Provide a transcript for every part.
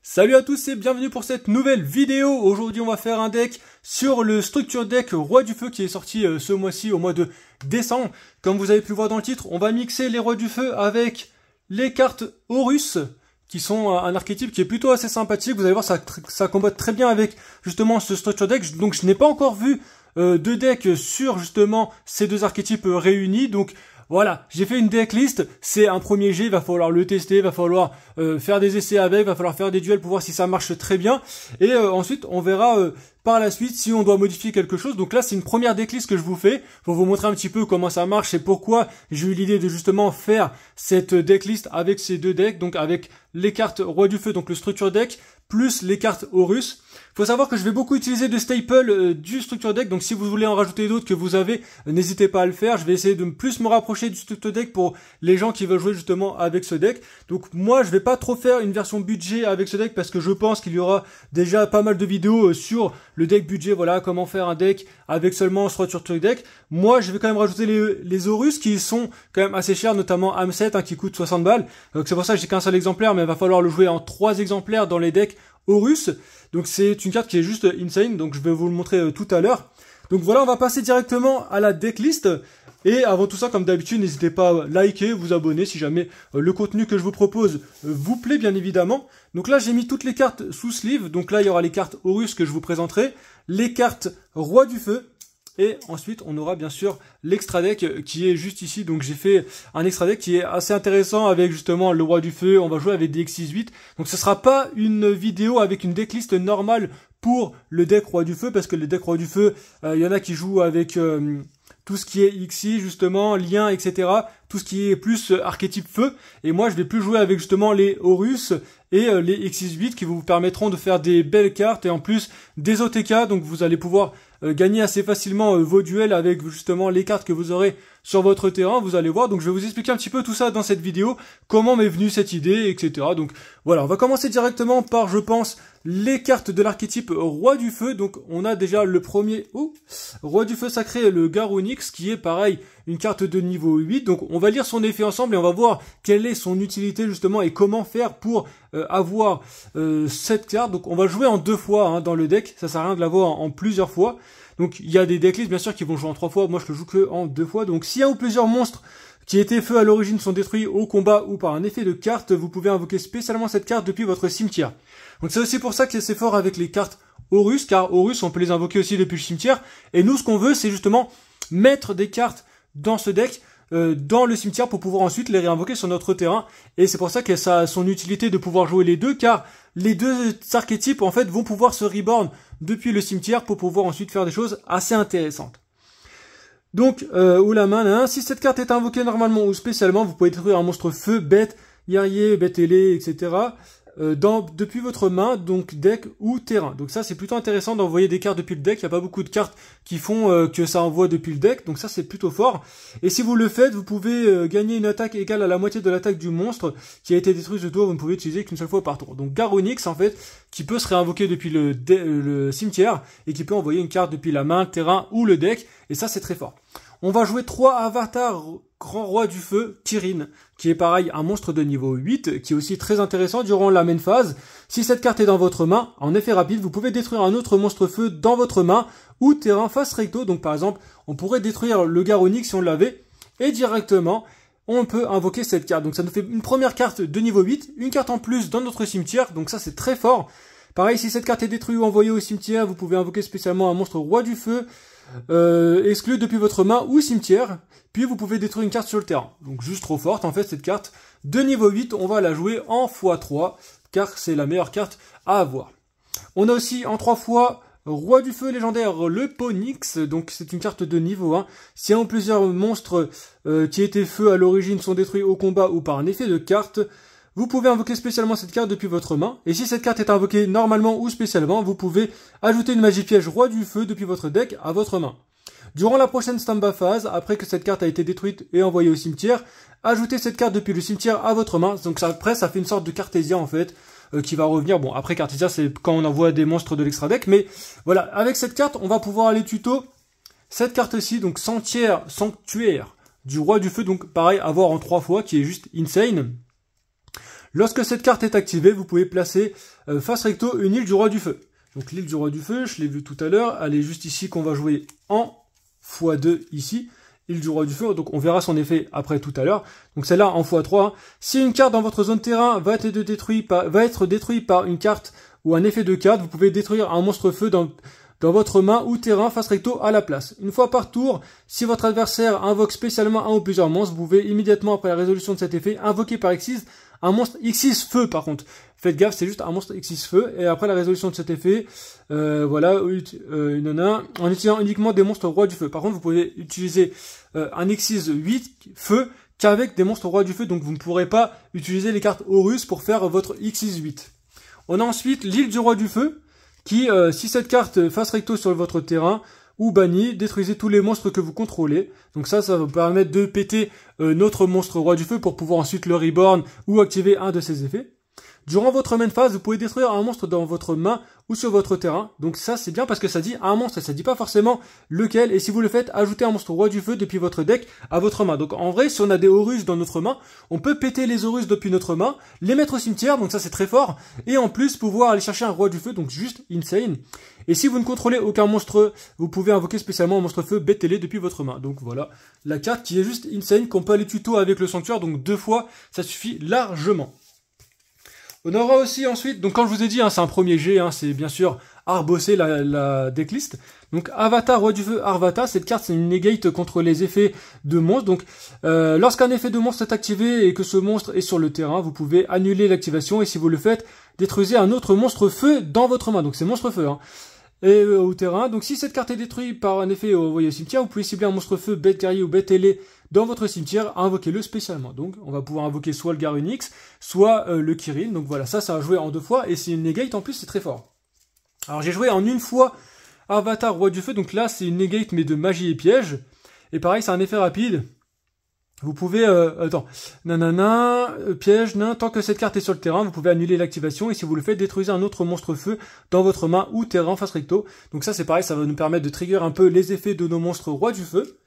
Salut à tous et bienvenue pour cette nouvelle vidéo. Aujourd'hui on va faire un deck sur le Structure Deck Roi du Feu qui est sorti ce mois-ci au mois de décembre. Comme vous avez pu le voir dans le titre, on va mixer les Rois du Feu avec les cartes Horus qui sont un archétype qui est plutôt assez sympathique. Vous allez voir, ça combat très bien avec justement ce Structure Deck. Donc je n'ai pas encore vu de deck sur justement ces deux archétypes réunis. Donc voilà, j'ai fait une decklist, c'est un premier jet, il va falloir le tester, il va falloir faire des essais avec, il va falloir faire des duels pour voir si ça marche très bien. Et ensuite, on verra par la suite si on doit modifier quelque chose. Donc là, c'est une première decklist que je vous fais pour vous montrer un petit peu comment ça marche et pourquoi j'ai eu l'idée de justement faire cette decklist avec ces deux decks, donc avec les cartes Roi du Feu, donc le Structure Deck, plus les cartes Horus. Faut savoir que je vais beaucoup utiliser de staples du Structure Deck, donc si vous voulez en rajouter d'autres que vous avez, n'hésitez pas à le faire. Je vais essayer de plus me rapprocher du Structure Deck pour les gens qui veulent jouer justement avec ce deck. Donc moi, je vais pas trop faire une version budget avec ce deck parce que je pense qu'il y aura déjà pas mal de vidéos sur le deck budget, voilà, comment faire un deck avec seulement Structure Deck. Moi, je vais quand même rajouter les Horus qui sont quand même assez chers, notamment Am7 qui coûte 60 balles. Donc c'est pour ça que j'ai qu'un seul exemplaire, mais il va falloir le jouer en 3 exemplaires dans les decks Horus. Donc c'est une carte qui est juste insane, donc je vais vous le montrer tout à l'heure. Donc voilà, on va passer directement à la decklist. Et avant tout ça, comme d'habitude, n'hésitez pas à liker, vous abonner si jamais le contenu que je vous propose vous plaît, bien évidemment. Donc là, j'ai mis toutes les cartes sous sleeve. Donc là, il y aura les cartes Horus que je vous présenterai, les cartes Roi du Feu. Et ensuite, on aura bien sûr l'extra deck qui est juste ici. Donc j'ai fait un extra deck qui est assez intéressant avec justement le Roi du Feu. On va jouer avec des X6-8. Donc ce sera pas une vidéo avec une decklist normale pour le deck Roi du Feu. Parce que les decks Roi du Feu, il y en a qui jouent avec tout ce qui est XI justement, lien, etc. Tout ce qui est plus archétype feu. Et moi, je vais plus jouer avec justement les Horus et les X6-8 qui vous permettront de faire des belles cartes et en plus des OTK. Donc vous allez pouvoir gagner assez facilement vos duels avec justement les cartes que vous aurez sur votre terrain, vous allez voir. Donc je vais vous expliquer un petit peu tout ça dans cette vidéo, comment m'est venue cette idée, etc. Donc voilà, on va commencer directement par, je pense, les cartes de l'archétype Roi du Feu. Donc on a déjà le premier Roi du Feu sacré, le Garunix, qui est pareil, une carte de niveau 8. Donc on va lire son effet ensemble et on va voir quelle est son utilité justement et comment faire pour avoir cette carte. Donc on va jouer en 2 fois dans le deck, ça sert à rien de l'avoir en plusieurs fois. Donc il y a des decklists bien sûr qui vont jouer en 3 fois, moi je le joue que en 2 fois. Donc s'il y a ou plusieurs monstres qui étaient feu à l'origine sont détruits au combat ou par un effet de carte, vous pouvez invoquer spécialement cette carte depuis votre cimetière. Donc c'est aussi pour ça que c'est fort avec les cartes Horus, car Horus on peut les invoquer aussi depuis le cimetière. Et nous ce qu'on veut c'est justement mettre des cartes dans ce deck, dans le cimetière pour pouvoir ensuite les réinvoquer sur notre terrain. Et c'est pour ça que ça a son utilité de pouvoir jouer les deux, car les deux archétypes en fait vont pouvoir se reborn depuis le cimetière pour pouvoir ensuite faire des choses assez intéressantes. Donc, si cette carte est invoquée normalement ou spécialement, vous pouvez détruire un monstre feu, bête, guerrier, bête ailée, etc. Depuis votre main, donc deck ou terrain. Donc ça c'est plutôt intéressant d'envoyer des cartes depuis le deck, il n'y a pas beaucoup de cartes qui font que ça envoie depuis le deck, donc ça c'est plutôt fort. Et si vous le faites, vous pouvez gagner une attaque égale à la moitié de l'attaque du monstre qui a été détruit ce tour, vous ne pouvez utiliser qu'une seule fois par tour. Donc Garunix en fait, qui peut se réinvoquer depuis le cimetière et qui peut envoyer une carte depuis la main, le terrain ou le deck, et ça c'est très fort. On va jouer 3 avatars Grand Roi du Feu, Kirin, qui est pareil un monstre de niveau 8, qui est aussi très intéressant durant la main phase. Si cette carte est dans votre main, en effet rapide, vous pouvez détruire un autre monstre feu dans votre main, ou terrain face recto. Donc par exemple, on pourrait détruire le Garunix si on l'avait, et directement, on peut invoquer cette carte. Donc ça nous fait une première carte de niveau 8, une carte en plus dans notre cimetière, donc ça c'est très fort. Pareil, si cette carte est détruite ou envoyée au cimetière, vous pouvez invoquer spécialement un monstre Roi du Feu, exclu depuis votre main ou cimetière, puis vous pouvez détruire une carte sur le terrain. Donc juste trop forte en fait cette carte de niveau 8, on va la jouer en x3 car c'est la meilleure carte à avoir. On a aussi en 3 fois Roi du Feu légendaire le Ponyx, donc c'est une carte de niveau 1. Si un ou plusieurs monstres qui étaient feu à l'origine sont détruits au combat ou par un effet de carte, vous pouvez invoquer spécialement cette carte depuis votre main, et si cette carte est invoquée normalement ou spécialement, vous pouvez ajouter une magie piège Roi du Feu depuis votre deck à votre main. Durant la prochaine Stamba phase, après que cette carte a été détruite et envoyée au cimetière, ajoutez cette carte depuis le cimetière à votre main, donc après ça fait une sorte de Cartésia en fait, qui va revenir. Bon après Cartésia c'est quand on envoie des monstres de l'extra deck, mais voilà, avec cette carte on va pouvoir aller tuto cette carte-ci, donc Sanctuaire du Roi du Feu, donc pareil, avoir en 3 fois, qui est juste insane. Lorsque cette carte est activée, vous pouvez placer face recto une île du roi du feu. Donc l'île du roi du feu, je l'ai vu tout à l'heure, elle est juste ici qu'on va jouer en x2 ici. Île du roi du feu, donc on verra son effet après tout à l'heure. Donc celle-là en x3. Hein. Si une carte dans votre zone terrain va être détruite par une carte ou un effet de carte, vous pouvez détruire un monstre feu dans votre main ou terrain face recto à la place. Une fois par tour, si votre adversaire invoque spécialement un ou plusieurs monstres, vous pouvez immédiatement après la résolution de cet effet invoquer par X6 un monstre X6 feu par contre. Faites gaffe, c'est juste un monstre X6 feu. Et après la résolution de cet effet, voilà, en utilisant uniquement des monstres roi du feu. Par contre, vous pouvez utiliser un X6 8 feu qu'avec des monstres roi du feu. Donc vous ne pourrez pas utiliser les cartes Horus pour faire votre X6 8. On a ensuite l'île du roi du feu, qui, si cette carte face recto sur votre terrain ou bannie, détruisez tous les monstres que vous contrôlez. Donc ça va vous permettre de péter notre monstre roi du feu pour pouvoir ensuite le reborn ou activer un de ses effets. Durant votre main phase, vous pouvez détruire un monstre dans votre main ou sur votre terrain. Donc ça, c'est bien parce que ça dit un monstre, ça dit pas forcément lequel. Et si vous le faites, ajoutez un monstre roi du feu depuis votre deck à votre main. Donc en vrai, si on a des Horus dans notre main, on peut péter les Horus depuis notre main, les mettre au cimetière, donc ça c'est très fort. Et en plus, pouvoir aller chercher un roi du feu, donc juste insane. Et si vous ne contrôlez aucun monstre, vous pouvez invoquer spécialement un monstre feu bête-télé depuis votre main. Donc voilà, la carte qui est juste insane, qu'on peut aller tuto avec le sanctuaire, donc 2 fois, ça suffit largement. On aura aussi ensuite, donc quand je vous ai dit, hein, c'est un premier jet, hein, c'est bien sûr arbosser la decklist. Donc Avatar, roi du feu, Arvata, cette carte c'est une negate contre les effets de monstres. Donc lorsqu'un effet de monstre est activé et que ce monstre est sur le terrain, vous pouvez annuler l'activation et si vous le faites, détruisez un autre monstre feu dans votre main. Donc c'est monstre feu. Hein. Et au terrain, donc si cette carte est détruite par un effet envoyé au cimetière, vous pouvez cibler un monstre feu, bête guerrier ou bête ailé dans votre cimetière, invoquez-le spécialement. Donc on va pouvoir invoquer soit le Garunix, soit le Kirin. Donc voilà, ça va jouer en 2 fois et c'est une negate en plus, c'est très fort. Alors j'ai joué en 1 fois Avatar roi du feu, donc là c'est une negate mais de magie et piège. Et pareil, c'est un effet rapide. Vous pouvez, piège, tant que cette carte est sur le terrain, vous pouvez annuler l'activation et si vous le faites, détruisez un autre monstre feu dans votre main ou terrain face recto. Donc ça c'est pareil, ça va nous permettre de trigger un peu les effets de nos monstres roi du feu.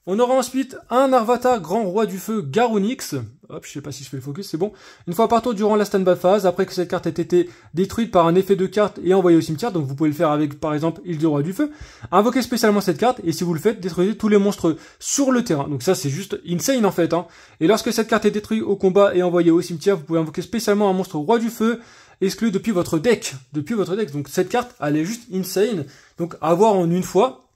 On aura ensuite un Arvata grand roi du feu Garunix. Hop, je sais pas si je fais le focus, c'est bon. Une fois par tour durant la stand-by phase, après que cette carte ait été détruite par un effet de carte et envoyée au cimetière, donc vous pouvez le faire avec par exemple île du roi du feu, invoquez spécialement cette carte et si vous le faites, détruisez tous les monstres sur le terrain. Donc ça c'est juste insane en fait. Hein. Et lorsque cette carte est détruite au combat et envoyée au cimetière, vous pouvez invoquer spécialement un monstre roi du feu exclu depuis votre deck. Donc cette carte, elle est juste insane. Donc à voir en 1 fois.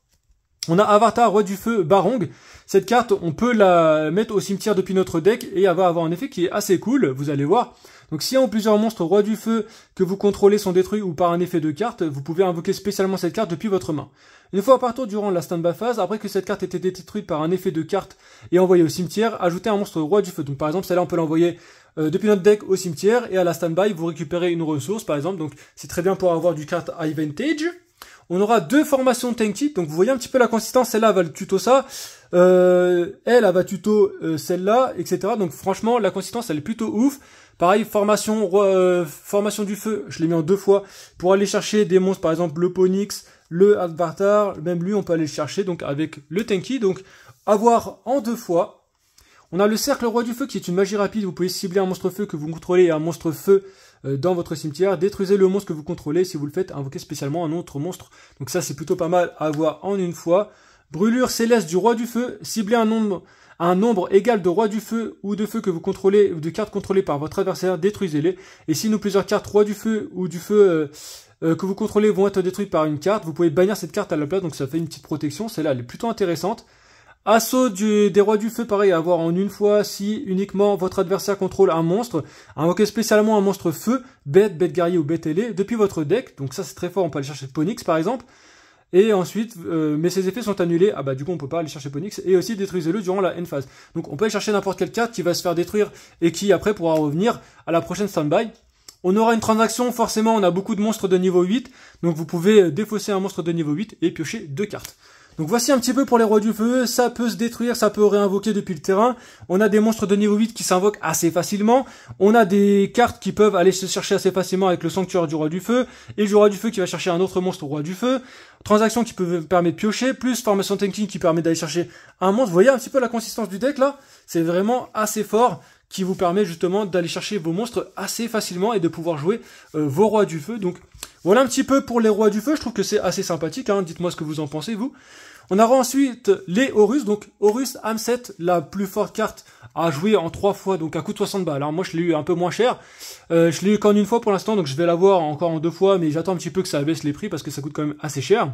On a Avatar, roi du feu, Barong. Cette carte, on peut la mettre au cimetière depuis notre deck et avoir un effet qui est assez cool, vous allez voir. Donc si un ou plusieurs monstres roi du feu que vous contrôlez sont détruits ou par un effet de carte, vous pouvez invoquer spécialement cette carte depuis votre main. Une fois par tour durant la stand-by phase, après que cette carte ait été détruite par un effet de carte et envoyée au cimetière, ajoutez un monstre roi du feu. Donc par exemple, celle-là on peut l'envoyer depuis notre deck au cimetière et à la stand-by vous récupérez une ressource par exemple. Donc c'est très bien pour avoir du carte high vintage. On aura 2 formations tanky, donc vous voyez un petit peu la consistance, celle-là va le tuto ça, elle va tuto celle-là, etc. Donc franchement, la consistance, elle est plutôt ouf. Pareil, formation du feu, je l'ai mis en 2 fois, pour aller chercher des monstres, par exemple le Ponix, le Avatar, même lui on peut aller le chercher, donc avec le tanky, donc avoir en 2 fois. On a le cercle roi du feu qui est une magie rapide, vous pouvez cibler un monstre feu que vous contrôlez et un monstre feu dans votre cimetière, détruisez le monstre que vous contrôlez, si vous le faites, invoquez spécialement un autre monstre. Donc ça c'est plutôt pas mal à avoir en 1 fois. Brûlure céleste du roi du feu, ciblez un nombre égal de roi du feu ou de feu que vous contrôlez ou de cartes contrôlées par votre adversaire, détruisez-les. Et si plusieurs cartes roi du feu ou du feu que vous contrôlez vont être détruites par une carte, vous pouvez bannir cette carte à la place, donc ça fait une petite protection, celle-là elle est plutôt intéressante. Assaut des rois du feu, pareil, à avoir en 1 fois si uniquement votre adversaire contrôle un monstre. Invoquez spécialement un monstre feu, bête guerrier ou bête ailé, depuis votre deck. Donc ça c'est très fort, on peut aller chercher Ponix par exemple. Et ensuite, mais ces effets sont annulés. Ah bah du coup on peut pas aller chercher Ponix. Et aussi détruisez-le durant la end phase. Donc on peut aller chercher n'importe quelle carte qui va se faire détruire et qui après pourra revenir à la prochaine standby. On aura une transaction, forcément on a beaucoup de monstres de niveau 8. Donc vous pouvez défausser un monstre de niveau 8 et piocher 2 cartes. Donc voici un petit peu pour les rois du feu, ça peut se détruire, ça peut réinvoquer depuis le terrain. On a des monstres de niveau 8 qui s'invoquent assez facilement. On a des cartes qui peuvent aller se chercher assez facilement avec le sanctuaire du roi du feu. Et le roi du feu qui va chercher un autre monstre au roi du feu. Transaction qui permet de piocher, plus formation tanking qui permet d'aller chercher un monstre. Vous voyez un petit peu la consistance du deck là? C'est vraiment assez fort. qui vous permet justement d'aller chercher vos monstres assez facilement et de pouvoir jouer vos rois du feu. Donc voilà un petit peu pour les rois du feu, je trouve que c'est assez sympathique, hein. Dites-moi ce que vous en pensez vous. On aura ensuite les Horus, donc Horus Hamset, la plus forte carte à jouer en 3 fois, donc à coût de 60 balles. Alors moi je l'ai eu un peu moins cher, je l'ai eu qu'en une fois pour l'instant, donc je vais l'avoir encore en 2 fois, mais j'attends un petit peu que ça baisse les prix parce que ça coûte quand même assez cher.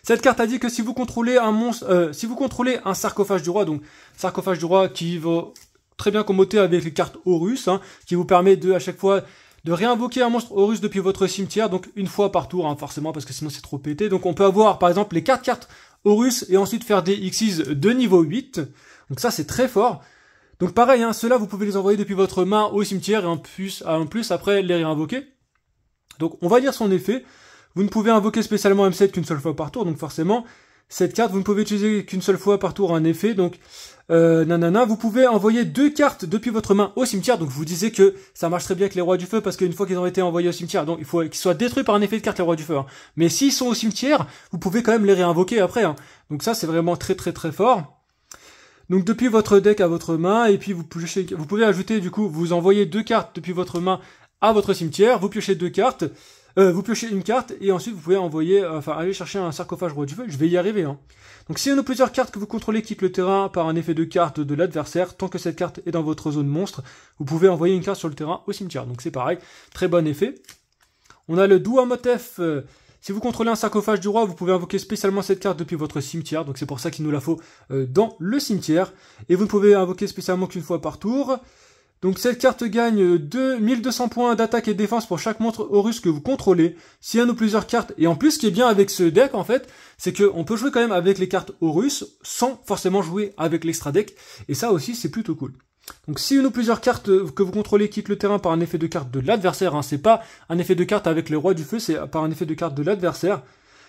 Cette carte a dit que si vous contrôlez un monstre, si vous contrôlez un sarcophage du roi, donc sarcophage du roi qui va très bien commoter avec les cartes Horus, hein, qui vous permet de à chaque fois de réinvoquer un monstre Horus depuis votre cimetière, donc une fois par tour, hein, forcément, parce que sinon c'est trop pété. Donc on peut avoir par exemple les 4 cartes Horus et ensuite faire des Xyz de niveau 8. Donc ça c'est très fort. Donc pareil, hein, ceux-là vous pouvez les envoyer depuis votre main au cimetière et en plus après les réinvoquer. Donc on va lire son effet. Vous ne pouvez invoquer spécialement M7 qu'une seule fois par tour, donc forcément cette carte vous ne pouvez utiliser qu'une seule fois par tour un effet. Donc vous pouvez envoyer 2 cartes depuis votre main au cimetière. Donc je vous disais que ça marche très bien avec les rois du feu parce qu'une fois qu'ils ont été envoyés au cimetière, donc il faut qu'ils soient détruits par un effet de carte les rois du feu. Hein. Mais s'ils sont au cimetière, vous pouvez quand même les réinvoquer après. Hein. Donc ça c'est vraiment très fort. Donc depuis votre deck à votre main, et puis vous pouvez ajouter du coup, vous envoyez 2 cartes depuis votre main à votre cimetière, vous piochez 2 cartes, vous piochez une carte, et ensuite vous pouvez envoyer, aller chercher un sarcophage roi du feu, je vais y arriver. Hein. Donc si on a plusieurs cartes que vous contrôlez quittent le terrain par un effet de carte de l'adversaire, tant que cette carte est dans votre zone monstre, vous pouvez envoyer une carte sur le terrain au cimetière. Donc c'est pareil, très bon effet. On a le Douamotef. Si vous contrôlez un sarcophage du roi, vous pouvez invoquer spécialement cette carte depuis votre cimetière, donc c'est pour ça qu'il nous la faut dans le cimetière. Et vous ne pouvez invoquer spécialement qu'une fois par tour. Donc cette carte gagne 1200 points d'attaque et de défense pour chaque monstre Horus que vous contrôlez. S'il y en a plusieurs cartes, et en plus ce qui est bien avec ce deck en fait, c'est qu'on peut jouer quand même avec les cartes Horus sans forcément jouer avec l'extra deck. Et ça aussi c'est plutôt cool. Donc si une ou plusieurs cartes que vous contrôlez quittent le terrain par un effet de carte de l'adversaire, hein, c'est pas un effet de carte avec le roi du feu, c'est par un effet de carte de l'adversaire.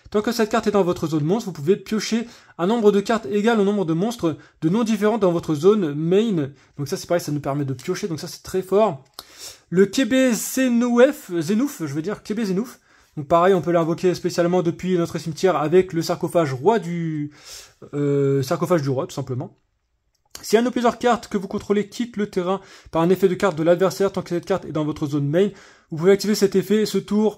Tant que cette carte est dans votre zone monstre, vous pouvez piocher un nombre de cartes égal au nombre de monstres de noms différents dans votre zone main. Donc ça c'est pareil, ça nous permet de piocher, donc ça c'est très fort. Le Kebe Zenouf, je veux dire Kebe Zenouf. Donc pareil, on peut l'invoquer spécialement depuis notre cimetière avec le sarcophage roi sarcophage du roi tout simplement. Si un ou plusieurs cartes que vous contrôlez quittent le terrain par un effet de carte de l'adversaire, tant que cette carte est dans votre zone main, vous pouvez activer cet effet. Ce tour,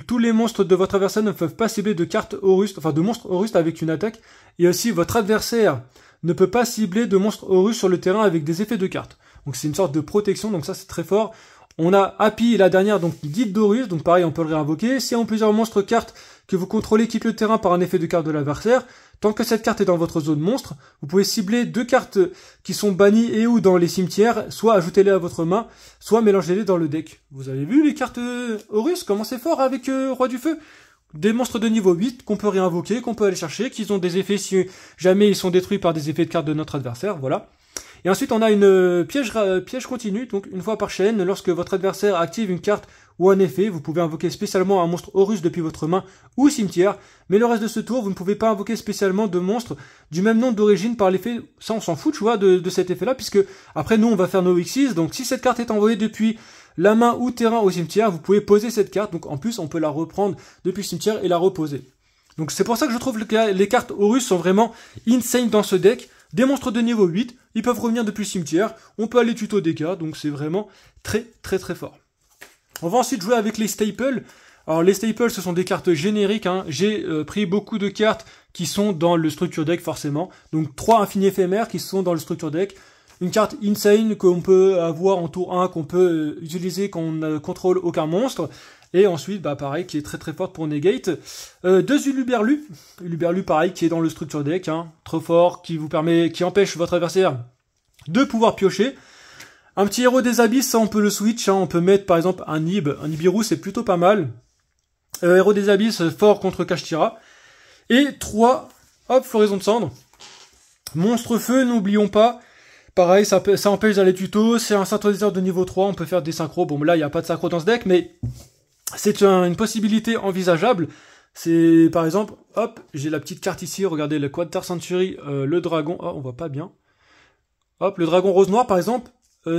tous les monstres de votre adversaire ne peuvent pas cibler de cartes Horus, enfin de monstres Horus avec une attaque. Et aussi, votre adversaire ne peut pas cibler de monstres Horus sur le terrain avec des effets de cartes. Donc c'est une sorte de protection, donc ça c'est très fort. On a Happy, la dernière, donc guide d'Horus, donc pareil, on peut le réinvoquer. Si plusieurs monstres cartes que vous contrôlez quittent le terrain par un effet de carte de l'adversaire, tant que cette carte est dans votre zone monstre, vous pouvez cibler 2 cartes qui sont bannies et ou dans les cimetières, soit ajoutez-les à votre main, soit mélangez-les dans le deck. Vous avez vu les cartes Horus, comment c'est fort avec Roi du Feu? Des monstres de niveau 8 qu'on peut réinvoquer, qu'on peut aller chercher, qui ont des effets si jamais ils sont détruits par des effets de cartes de notre adversaire, voilà. Et ensuite on a une piège continu, donc une fois par chaîne, lorsque votre adversaire active une carte ou un effet, vous pouvez invoquer spécialement un monstre Horus depuis votre main ou cimetière, mais le reste de ce tour, vous ne pouvez pas invoquer spécialement de monstres du même nom d'origine par l'effet, ça on s'en fout, tu vois, de cet effet-là, puisque après nous on va faire nos Xyz, donc si cette carte est envoyée depuis la main ou terrain au cimetière, vous pouvez poser cette carte, donc en plus on peut la reprendre depuis le cimetière et la reposer. Donc c'est pour ça que je trouve que les cartes Horus sont vraiment insane dans ce deck. Des monstres de niveau 8, ils peuvent revenir depuis le cimetière, on peut aller tuto dégâts, donc c'est vraiment très fort. On va ensuite jouer avec les staples. Alors les staples ce sont des cartes génériques, hein. J'ai pris beaucoup de cartes qui sont dans le structure deck forcément. Donc 3 infinis éphémères qui sont dans le structure deck. Une carte insane qu'on peut avoir en tour 1, qu'on peut utiliser quand on ne contrôle aucun monstre. Et ensuite, bah pareil, qui est très forte pour negate. 2 Uluberlu. Uluberlu pareil, qui est dans le structure deck, hein. Trop fort, qui empêche votre adversaire de pouvoir piocher. Un petit héros des abysses, ça on peut le switch, hein. On peut mettre par exemple un Nibiru, c'est plutôt pas mal. Héros des abysses, fort contre Kashtira. Et 3, hop, floraison de cendres. Monstre feu, n'oublions pas. Pareil, ça empêche d'aller tuto, c'est un synthétiseur de niveau 3, on peut faire des synchros. Bon là, il n'y a pas de synchro dans ce deck, mais c'est une possibilité envisageable. C'est par exemple, hop, j'ai la petite carte ici, regardez, le Quarter Century, le dragon, oh, on voit pas bien. Hop, le dragon rose noir par exemple.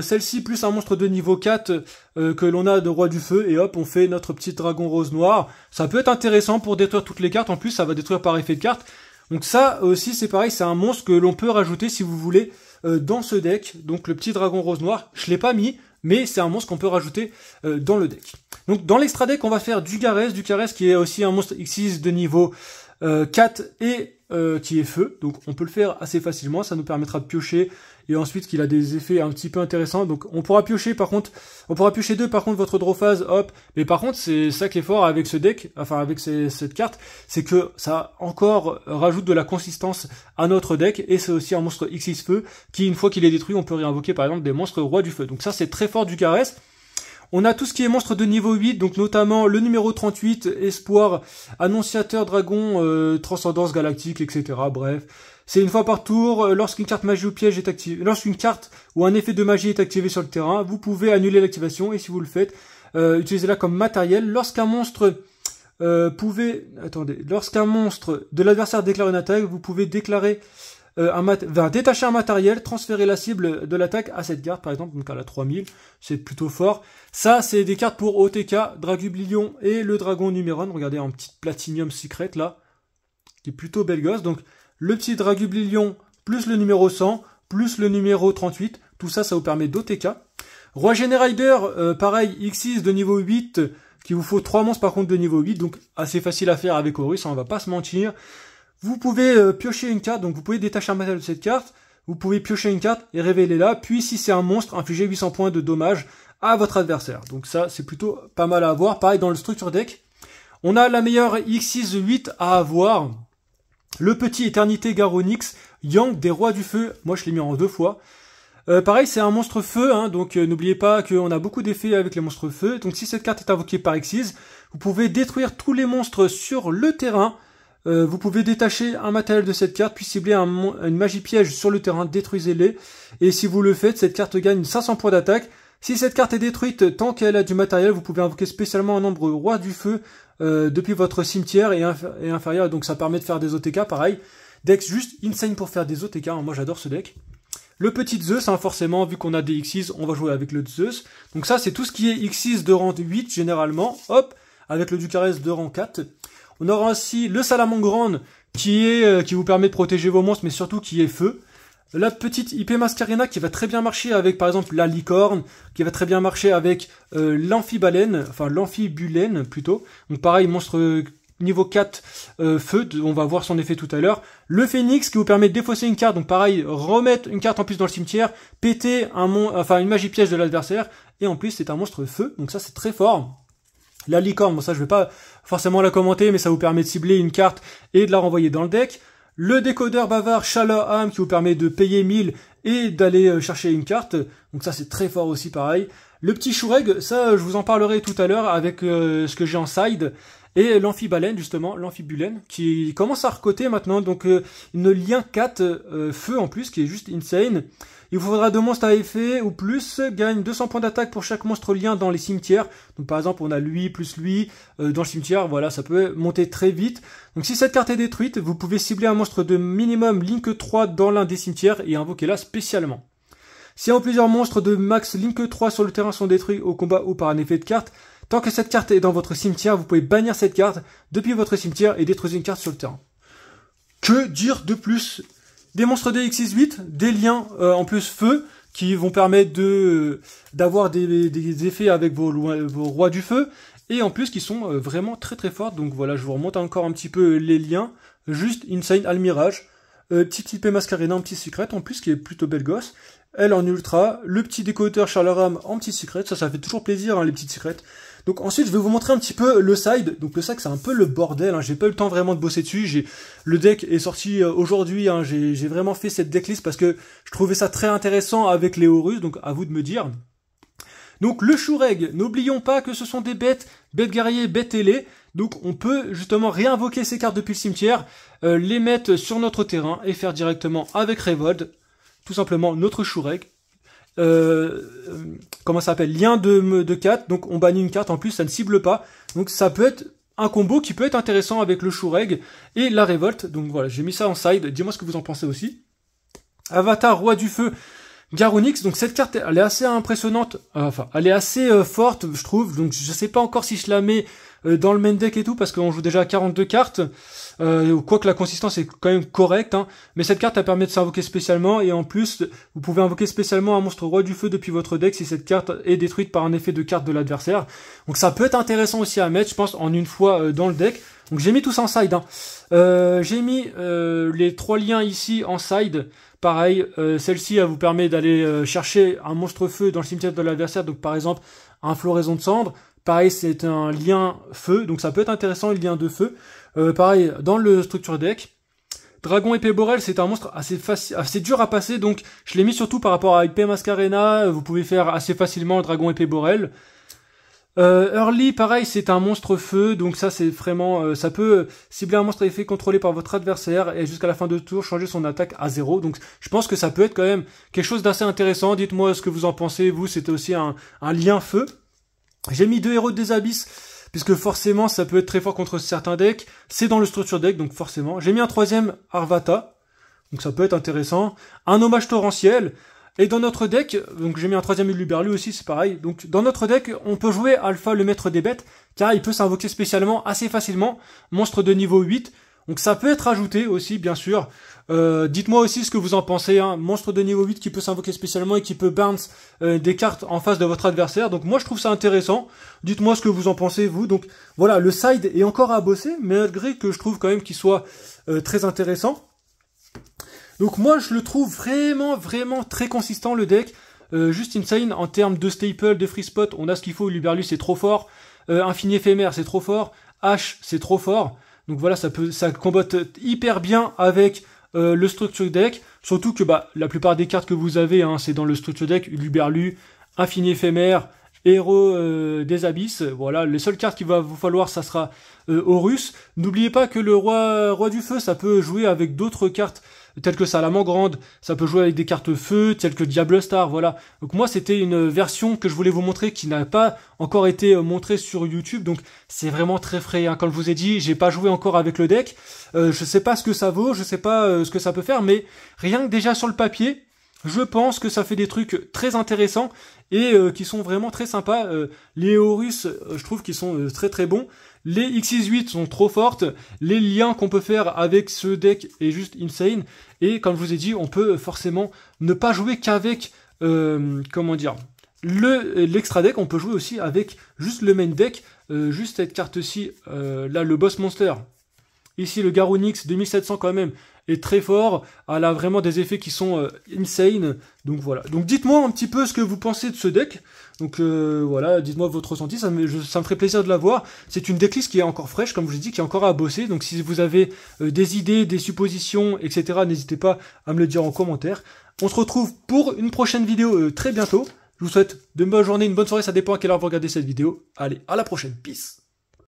Celle-ci plus un monstre de niveau 4 que l'on a de roi du feu, et hop, on fait notre petit dragon rose noir. Ça peut être intéressant pour détruire toutes les cartes, en plus ça va détruire par effet de carte. Donc ça aussi c'est pareil, c'est un monstre que l'on peut rajouter si vous voulez dans ce deck, donc le petit dragon rose-noir. Je l'ai pas mis, mais c'est un monstre qu'on peut rajouter dans le deck. Donc dans l'extra deck, on va faire Dugarès qui est aussi un monstre X6 de niveau 4 et qui est feu, donc on peut le faire assez facilement, ça nous permettra de piocher, et ensuite qu'il a des effets un petit peu intéressants, donc on pourra piocher par contre, on pourra piocher 2 par contre votre draw phase, hop, mais par contre c'est ça qui est fort avec ce deck, enfin avec cette carte, c'est que ça encore rajoute de la consistance à notre deck, et c'est aussi un monstre X6 feu, qui une fois qu'il est détruit, on peut réinvoquer par exemple des monstres rois du feu, donc ça c'est très fort du Garès. On a tout ce qui est monstre de niveau 8, donc notamment le numéro 38, Espoir, Annonciateur, Dragon, Transcendance Galactique, etc. Bref, c'est une fois par tour, lorsqu'une carte magie ou piège est activée, lorsqu'une carte ou un effet de magie est activé sur le terrain, vous pouvez annuler l'activation, et si vous le faites, utilisez-la comme matériel. Lorsqu'un monstre lorsqu'un monstre de l'adversaire déclare une attaque, vous pouvez déclarer détacher un matériel, transférer la cible de l'attaque à cette carte, par exemple, donc à la 3000, c'est plutôt fort. Ça, c'est des cartes pour OTK, Dragublion et le Dragon Numéron. Regardez, en petite Platinum Secret, là, qui est plutôt belle gosse. Donc, le petit Dragublion, plus le numéro 100, plus le numéro 38, tout ça, ça vous permet d'OTK. Roi Generider, pareil, X6 de niveau 8, qui vous faut 3 monstres par contre de niveau 8, donc assez facile à faire avec Horus, on va pas se mentir. Vous pouvez piocher une carte, donc vous pouvez détacher un matériel de cette carte, vous pouvez piocher une carte et révéler-la, puis si c'est un monstre, infliger 800 points de dommages à votre adversaire. Donc ça, c'est plutôt pas mal à avoir. Pareil, dans le structure deck, on a la meilleure X6-8 à avoir, le petit Éternité Garonix, Yang des Rois du Feu, moi je l'ai mis en 2 fois. Pareil, c'est un monstre feu, hein, donc n'oubliez pas qu'on a beaucoup d'effets avec les monstres feu. Donc si cette carte est invoquée par X6, vous pouvez détruire tous les monstres sur le terrain. Vous pouvez détacher un matériel de cette carte, puis cibler une magie piège sur le terrain, détruisez-les. Et si vous le faites, cette carte gagne 500 points d'attaque. Si cette carte est détruite, tant qu'elle a du matériel, vous pouvez invoquer spécialement un nombre roi du feu depuis votre cimetière et inférieur. Donc ça permet de faire des OTK, pareil. Deck juste insane pour faire des OTK, hein. Moi j'adore ce deck. Le petit Zeus, hein, forcément, vu qu'on a des X6, on va jouer avec le Zeus. Donc ça, c'est tout ce qui est X6 de rang 8, généralement. Hop, avec le Ducarès de rang 4. On aura aussi le Salamangreande qui vous permet de protéger vos monstres, mais surtout qui est feu. La petite IP Mascarena qui va très bien marcher avec par exemple la licorne, qui va très bien marcher avec l'amphibulène plutôt. Donc pareil, monstre niveau 4 feu, on va voir son effet tout à l'heure. Le Phénix qui vous permet de défausser une carte, donc pareil, remettre une carte en plus dans le cimetière, péter une magie piège de l'adversaire, et en plus c'est un monstre feu, donc ça c'est très fort. La licorne, bon ça je vais pas forcément la commenter, mais ça vous permet de cibler une carte et de la renvoyer dans le deck. Le décodeur bavard Shalom qui vous permet de payer 1000 et d'aller chercher une carte, donc ça c'est très fort aussi pareil. Le petit Shureg, ça je vous en parlerai tout à l'heure avec ce que j'ai en side. Et l'amphibulène justement, l'amphibulène, qui commence à recoter maintenant, donc une lien 4 feu en plus, qui est juste insane. Il vous faudra 2 monstres à effet ou plus, gagne 200 points d'attaque pour chaque monstre lien dans les cimetières. Donc par exemple, on a lui plus lui dans le cimetière, voilà, ça peut monter très vite. Donc si cette carte est détruite, vous pouvez cibler un monstre de minimum Link 3 dans l'un des cimetières et invoquer-la spécialement. Si plusieurs monstres de max Link 3 sur le terrain sont détruits au combat ou par un effet de carte, tant que cette carte est dans votre cimetière, vous pouvez bannir cette carte depuis votre cimetière et détruire une carte sur le terrain. Que dire de plus? Des monstres de X6-8, des liens en plus feu, qui vont permettre d'avoir des effets avec vos rois du feu, et en plus qui sont vraiment très très forts. Donc voilà, je vous remonte encore un petit peu les liens. Juste Insane Almirage, petit IP Mascarena en petit secret, en plus qui est plutôt belle gosse. Elle en ultra, le petit décodateur Charleram en petit secret, ça fait toujours plaisir hein, les petites secrètes. Donc ensuite je vais vous montrer un petit peu le side, donc le side c'est un peu le bordel, hein. J'ai pas eu le temps vraiment de bosser dessus, le deck est sorti aujourd'hui, hein. J'ai vraiment fait cette decklist parce que je trouvais ça très intéressant avec les Horus, donc à vous de me dire. Donc le Shureg, n'oublions pas que ce sont des bêtes guerriers, bêtes ailées, donc on peut justement réinvoquer ces cartes depuis le cimetière, les mettre sur notre terrain et faire directement avec Revolt, tout simplement notre Shureg. Comment ça s'appelle, lien de 4, donc on bannit une carte en plus, ça ne cible pas, donc ça peut être un combo qui peut être intéressant avec le Shureg et la révolte. Donc voilà, j'ai mis ça en side, dis-moi ce que vous en pensez aussi. Avatar Roi du Feu, Garonix, donc cette carte, elle est assez impressionnante, enfin, elle est assez forte, je trouve, donc je sais pas encore si je la mets dans le main deck et tout, parce qu'on joue déjà à 42 cartes, quoique la consistance est quand même correcte, hein, mais cette carte, elle permet de s'invoquer spécialement, et en plus, vous pouvez invoquer spécialement un monstre roi du feu depuis votre deck si cette carte est détruite par un effet de carte de l'adversaire, donc ça peut être intéressant aussi à mettre, je pense, en une fois dans le deck. Donc j'ai mis tout ça en side, hein. J'ai mis les 3 liens ici en side. Pareil, celle-ci, elle vous permet d'aller chercher un monstre feu dans le cimetière de l'adversaire. Donc par exemple, un floraison de cendres. Pareil, c'est un lien feu, donc ça peut être intéressant, le lien de feu. Pareil, dans le structure deck. Dragon épée Borel, c'est un monstre assez dur à passer, donc je l'ai mis surtout par rapport à IP Mascarena. Vous pouvez faire assez facilement le Dragon épée Borel. Early, pareil, c'est un monstre feu, donc ça c'est vraiment, ça peut cibler un monstre à effet contrôlé par votre adversaire et jusqu'à la fin de tour changer son attaque à 0. Donc je pense que ça peut être quand même quelque chose d'assez intéressant. Dites-moi ce que vous en pensez. Vous, c'était aussi un lien feu. J'ai mis 2 héros des abysses puisque forcément ça peut être très fort contre certains decks. C'est dans le structure deck, donc forcément. J'ai mis un 3e Arvata, donc ça peut être intéressant. Un hommage torrentiel. Et dans notre deck, donc j'ai mis un 3e Uluberlu aussi, c'est pareil. Donc dans notre deck, on peut jouer Alpha le maître des bêtes, car il peut s'invoquer spécialement assez facilement, monstre de niveau 8. Donc ça peut être ajouté aussi, bien sûr. Dites-moi aussi ce que vous en pensez, hein. Monstre de niveau 8 qui peut s'invoquer spécialement et qui peut bounce des cartes en face de votre adversaire. Donc moi je trouve ça intéressant. Dites-moi ce que vous en pensez, vous. Donc voilà, le side est encore à bosser, malgré que je trouve quand même qu'il soit très intéressant. Donc moi je le trouve vraiment très consistant le deck, juste insane en termes de staple, de free spot, on a ce qu'il faut, Uluberlu c'est trop fort, Infini éphémère c'est trop fort, H c'est trop fort, donc voilà ça combatte hyper bien avec le structure deck, surtout que la plupart des cartes que vous avez, hein, c'est dans le structure deck, Uluberlu, Infini éphémère, Héros des abysses, voilà, les seules cartes qu'il va vous falloir ça sera Horus. N'oubliez pas que le roi du feu ça peut jouer avec d'autres cartes telles que Salamandre, ça peut jouer avec des cartes feu telles que Diable Star, voilà. Donc moi c'était une version que je voulais vous montrer qui n'a pas encore été montrée sur YouTube, donc c'est vraiment très frais, hein. Comme je vous ai dit, j'ai pas joué encore avec le deck, je sais pas ce que ça vaut, je sais pas ce que ça peut faire, mais rien que déjà sur le papier, je pense que ça fait des trucs très intéressants et qui sont vraiment très sympas. Les Horus, je trouve qu'ils sont très bons. Les X68 sont trop fortes. Les liens qu'on peut faire avec ce deck est juste insane. Et comme je vous ai dit, on peut forcément ne pas jouer qu'avec, comment dire, l'extra deck. On peut jouer aussi avec juste le main deck. Juste cette carte-ci, là, le Boss Monster. Ici, le Garonix 2700 quand même est très fort. Elle a vraiment des effets qui sont insane. Donc voilà. Donc dites-moi un petit peu ce que vous pensez de ce deck. Donc voilà, dites-moi votre ressenti. Ça me ferait plaisir de la voir. C'est une decklist qui est encore fraîche, comme je vous l'ai dit, qui est encore à bosser. Donc si vous avez des idées, des suppositions, etc., n'hésitez pas à me le dire en commentaire. On se retrouve pour une prochaine vidéo très bientôt. Je vous souhaite de bonnes journées, une bonne soirée. Ça dépend à quelle heure vous regardez cette vidéo. Allez, à la prochaine. Peace.